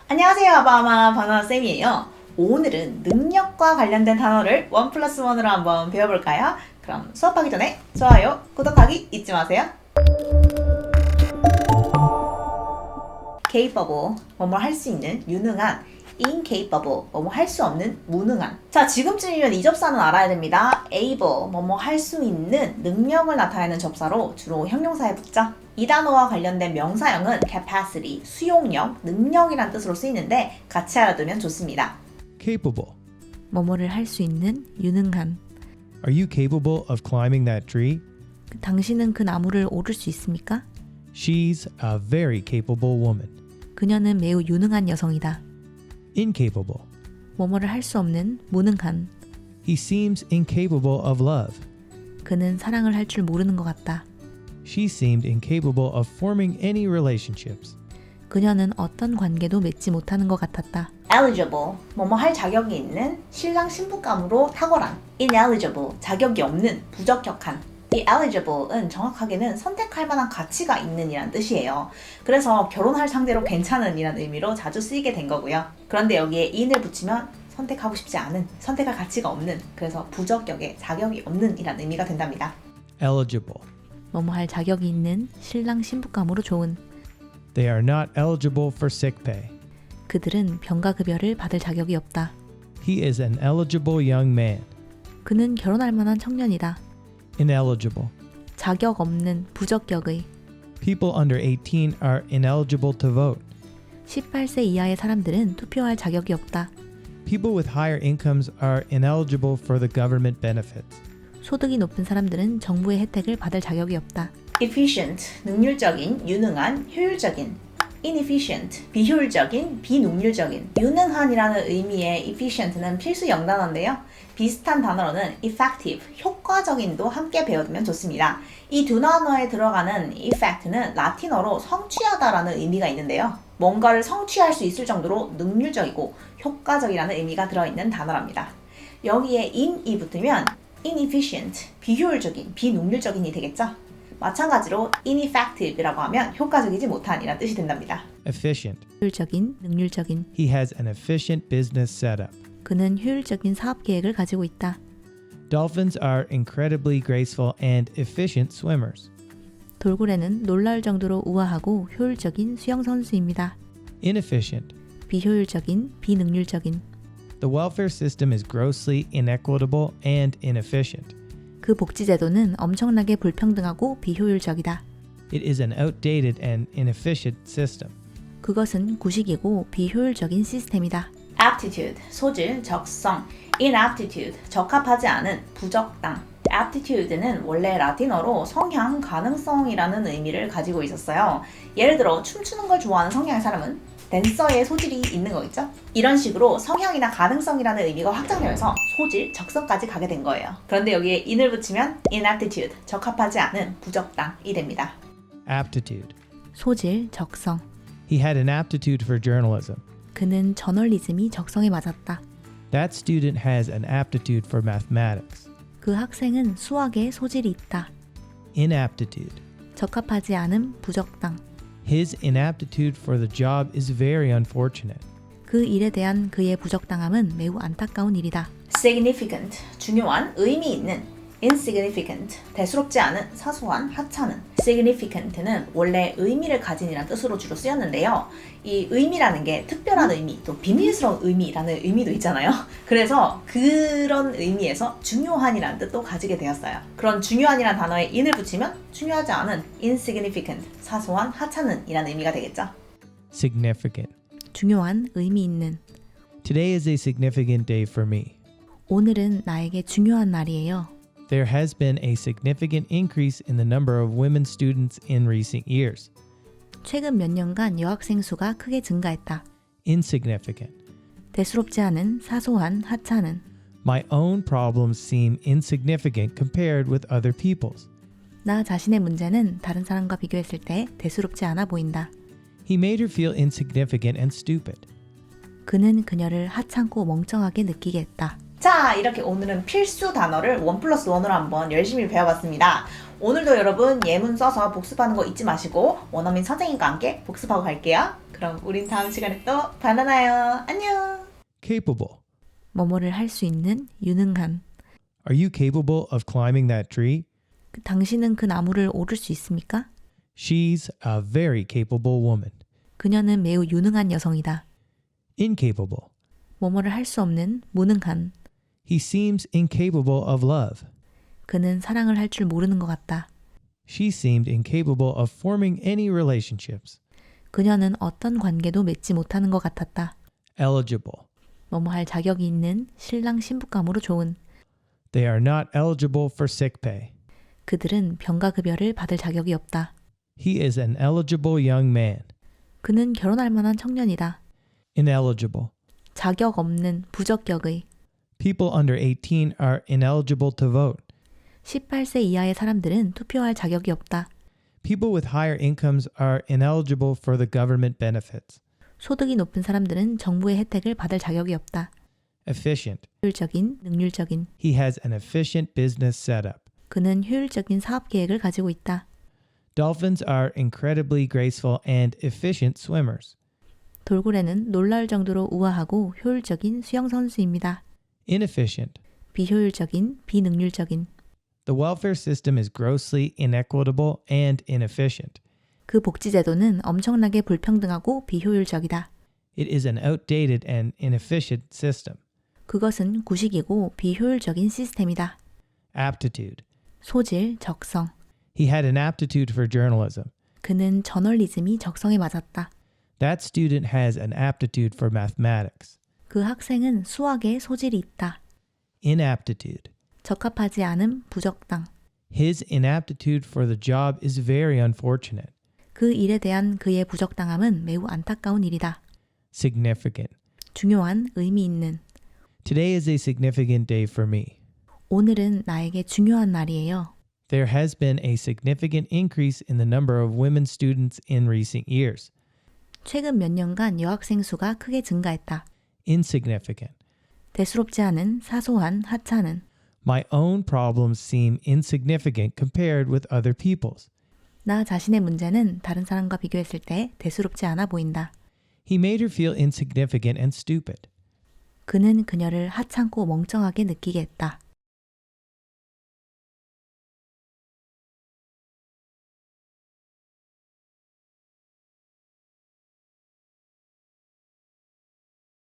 안녕하세요. 아바마 바나나쌤이에요. 오늘은 능력과 관련된 단어를 1+1으로 한번 배워볼까요? 그럼 수업하기 전에 좋아요, 구독하기 잊지 마세요. capable, 뭐뭐 할 수 있는, 유능한, incapable, 뭐뭐 할 수 없는, 무능한. 자, 지금쯤이면 이 접사는 알아야 됩니다. able, 뭐뭐 할 수 있는 능력을 나타내는 접사로 주로 형용사에 붙죠. 이 단어와 관련된 명사형은 capacity, 수용력, 능력이란 뜻으로 쓰이는데 같이 알아두면 좋습니다. Capable. 뭐뭐를 할 수 있는, 유능한. Are you capable of climbing that tree? 당신은 그 나무를 오를 수 있습니까? She's a very capable woman. 그녀는 매우 유능한 여성이다. Incapable. 뭐뭐를 할 수 없는, 무능한. He seems incapable of love. 그는 사랑을 할 줄 모르는 것 같다. She seemed incapable of forming any relationships. 그녀는 어떤 관계도 맺지 못하는 것 같았다. eligible, 뭐뭐 할 자격이 있는, 신랑 신부감으로 탁월한. ineligible, 자격이 없는, 부적격한. 이 eligible은 정확하게는 선택할 만한 가치가 있는 이란 뜻이에요. 그래서 결혼할 상대로 괜찮은 이란 의미로 자주 쓰이게 된 거고요. 그런데 여기에 in을 붙이면 선택하고 싶지 않은, 선택할 가치가 없는, 그래서 부적격에 자격이 없는 이란 의미가 된답니다. Eligible. 뭐뭐 할 자격이 있는, 신랑 신부감으로 좋은. They are not eligible for sick pay. 그들은 병가급여를 받을 자격이 없다. He is an eligible young man. 그는 결혼할 만한 청년이다. Ineligible. 자격 없는, 부적격의. People under 18 are ineligible to vote. 18세 이하의 사람들은 투표할 자격이 없다. People with higher incomes are ineligible for the government benefits. 소득이 높은 사람들은 정부의 혜택을 받을 자격이 없다. efficient, 능률적인, 유능한, 효율적인. inefficient, 비효율적인, 비능률적인. 유능한이라는 의미의 efficient는 필수 영단어인데요. 비슷한 단어로는 effective, 효과적인도 함께 배워두면 좋습니다. 이 두 단어에 들어가는 effect는 라틴어로 성취하다라는 의미가 있는데요. 뭔가를 성취할 수 있을 정도로 능률적이고 효과적이라는 의미가 들어있는 단어랍니다. 여기에 in이 붙으면 inefficient, 비효율적인, 비능률적인이 되겠죠? 마찬가지로 ineffective이라고 하면 효과적이지 못한이라는 뜻이 된답니다. Efficient. 효율적인, 능률적인. He has an efficient business setup. 그는 효율적인 사업 계획을 가지고 있다. Dolphins are incredibly graceful and efficient swimmers. 돌고래는 놀라울 정도로 우아하고 효율적인 수영 선수입니다. Inefficient. 비효율적인, 비능률적인. The welfare system is grossly inequitable and inefficient. 그 복지제도는 엄청나게 불평등하고 비효율적이다. It is an outdated and inefficient system. 그것은 구식이고 비효율적인 시스템이다. aptitude, 소질, 적성. inaptitude, 적합하지 않은, 부적당. aptitude는 원래 라틴어로 성향, 가능성이라는 의미를 가지고 있었어요. 예를 들어 춤추는 걸 좋아하는 성향의 사람은 댄서의 소질이 있는 거겠죠? 이런 식으로 성향이나 가능성이라는 의미가 확장되면서 소질, 적성까지 가게 된 거예요. 그런데 여기에 in을 붙이면 inaptitude, 적합하지 않은, 부적당이 됩니다. Aptitude. 소질, 적성. He had an aptitude for journalism. 그는 저널리즘이 적성에 맞았다. That student has an aptitude for mathematics. 그 학생은 수학에 소질이 있다. Inaptitude. 적합하지 않음, 부적당. His inaptitude for the job is very unfortunate. 그 일에 대한 그의 부적당함은 매우 안타까운 일이다. significant, 중요한, 의미 있는. insignificant, 대수롭지 않은, 사소한, 하찮은. significant는 원래 의미를 가진이라는 뜻으로 주로 쓰였는데요. 이 의미라는 게 특별한 의미, 또 비밀스러운 의미라는 의미도 있잖아요. 그래서 그런 의미에서 중요한이라는 뜻도 가지게 되었어요. 그런 중요한이라는 단어에 in을 붙이면 중요하지 않은, insignificant, 사소한, 하찮은 이라는 의미가 되겠죠. Significant. 중요한, 의미 있는. Today is a significant day for me. 오늘은 나에게 중요한 날이에요. There has been a significant increase in the number of women students in recent years. 최근 몇 년간 여학생 수가 크게 증가했다. Insignificant. 대수롭지 않은, 사소한, 하찮은. My own problems seem insignificant compared with other people's. 나 자신의 문제는 다른 사람과 비교했을 때 대수롭지 않아 보인다. He made her feel insignificant and stupid. 그는 그녀를 하찮고 멍청하게 느끼게 했다. 자, 이렇게 오늘은 필수 단어를 1+1으로 한번 열심히 배워봤습니다. 오늘도 여러분 예문 써서 복습하는 거 잊지 마시고 원어민 선생님과 함께 복습하고 갈게요. 그럼 우린 다음 시간에 또 만나요. 안녕. Capable. 뭐뭐를 할 수 있는, 유능한. Are you capable of climbing that tree? 당신은 그 나무를 오를 수 있습니까? She's a very capable woman. 그녀는 매우 유능한 여성이다. Incapable. 뭐뭐를 할 수 없는, 무능한. He seems incapable of love. 그는 사랑을 할 줄 모르는 것 같다. She seemed incapable of forming any relationships. 그녀는 어떤 관계도 맺지 못하는 것 같았다. Eligible. 뭐뭐 할 자격이 있는, 신랑 신부감으로 좋은. They are not eligible for sick pay. 그들은 병가급여를 받을 자격이 없다. He is an eligible young man. 그는 결혼할 만한 청년이다. Ineligible. 자격 없는, 부적격의. People under 18 are ineligible to vote. 18세 이하의 사람들은 투표할 자격이 없다. People with higher incomes are ineligible for the government benefits. 소득이 높은 사람들은 정부의 혜택을 받을 자격이 없다. Efficient. 효율적인, 능률적인. He has an efficient business setup. 그는 효율적인 사업 계획을 가지고 있다. Dolphins are incredibly graceful and efficient swimmers. 돌고래는 놀라울 정도로 우아하고 효율적인 수영 선수입니다. Inefficient. 비효율적인, 비능률적인. The welfare system is grossly inequitable and inefficient. 그 복지제도는 엄청나게 불평등하고 비효율적이다. It is an outdated and inefficient system. 그것은 구식이고 비효율적인 시스템이다. Aptitude. 소질, 적성. He had an aptitude for journalism. 그는 저널리즘이 적성에 맞았다. That student has an aptitude for mathematics. 그 학생은 수학에 소질이 있다. Inaptitude. 적합하지 않음, 부적당. His inaptitude for the job is very unfortunate. 그 일에 대한 그의 부적당함은 매우 안타까운 일이다. Significant. 중요한, 의미 있는. Today is a significant day for me. 오늘은 나에게 중요한 날이에요. There has been a significant increase in the number of women students in recent years. 최근 몇 년간 여학생 수가 크게 증가했다. Insignificant. 대수롭지 않은, 사소한, 하찮은. My own problems seem insignificant compared with other people's. 나 자신의 문제는 다른 사람과 비교했을 때 대수롭지 않아 보인다. He made her feel insignificant and stupid. 그는 그녀를 하찮고 멍청하게 느끼게 했다.